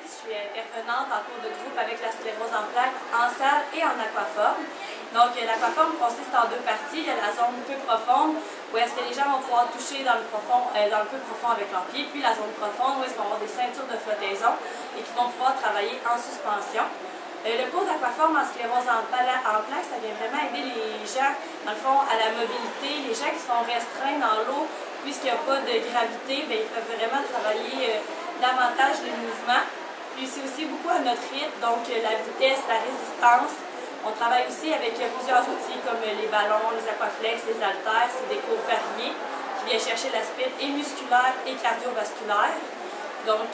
Je suis intervenante en cours de groupe avec la sclérose en plaques en salle et en aquaforme. Donc l'aquaforme consiste en deux parties. Il y a la zone peu profonde où est-ce que les gens vont pouvoir toucher dans le peu profond avec leurs pieds, puis la zone profonde où est-ce qu'on va avoir des ceintures de flottaison et qui vont pouvoir travailler en suspension. Le cours d'aquaforme en sclérose en plaques, ça vient vraiment aider les gens, dans le fond, à la mobilité. Les gens qui sont restreints dans l'eau, puisqu'il n'y a pas de gravité, bien, ils peuvent vraiment travailler davantage les mouvements. Puis c'est aussi beaucoup à notre rythme, donc la vitesse, la résistance. On travaille aussi avec plusieurs outils comme les ballons, les aquaflex, les haltères. C'est des cours variés qui viennent chercher l'aspect et musculaire et cardiovasculaire. Donc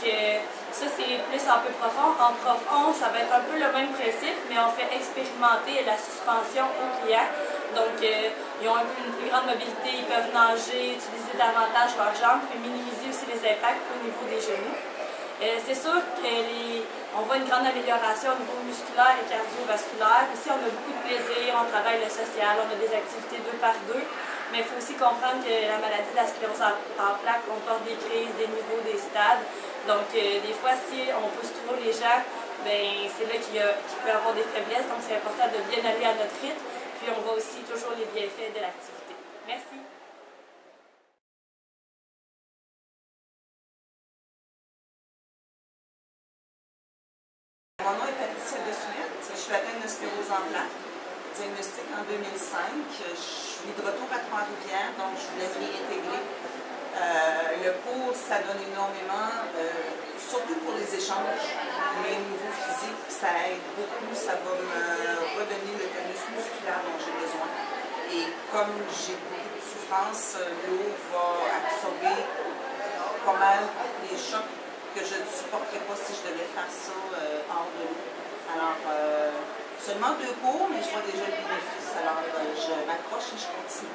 ça c'est plus un peu profond. En profond, ça va être un peu le même principe, mais on fait expérimenter la suspension aux clients. Donc ils ont un peu une plus grande mobilité, ils peuvent nager, utiliser davantage leurs jambes, puis minimiser aussi les impacts au niveau des genoux. C'est sûr qu'on voit une grande amélioration au niveau musculaire et cardiovasculaire. Ici, on a beaucoup de plaisir, on travaille le social, on a des activités 2 par 2. Mais il faut aussi comprendre que la maladie de la sclérose en plaques comporte des crises, des niveaux, des stades. Donc, des fois, si on pousse trop les gens, c'est là qu'il peut y avoir des faiblesses. Donc, c'est important de bien aller à notre rythme. Puis, on voit aussi toujours les bienfaits de l'activité. Merci. Mon nom est Patricia Dessuette, je suis atteinte de sclérose en plaques, diagnostic en 2005. Je suis de retour à Trois-Rivières, donc je voulais m'y intégrer. Le cours, ça donne énormément, surtout pour les échanges, mais au niveau physique, ça aide beaucoup, ça va me redonner le tonus musculaire dont j'ai besoin. Et comme j'ai beaucoup de souffrance, l'eau va absorber pas mal les chocs que je ne supporterais pas si je devais faire ça hors de l'eau. Alors, seulement 2 cours, mais je vois déjà le bénéfice. Alors, je m'accroche et je continue.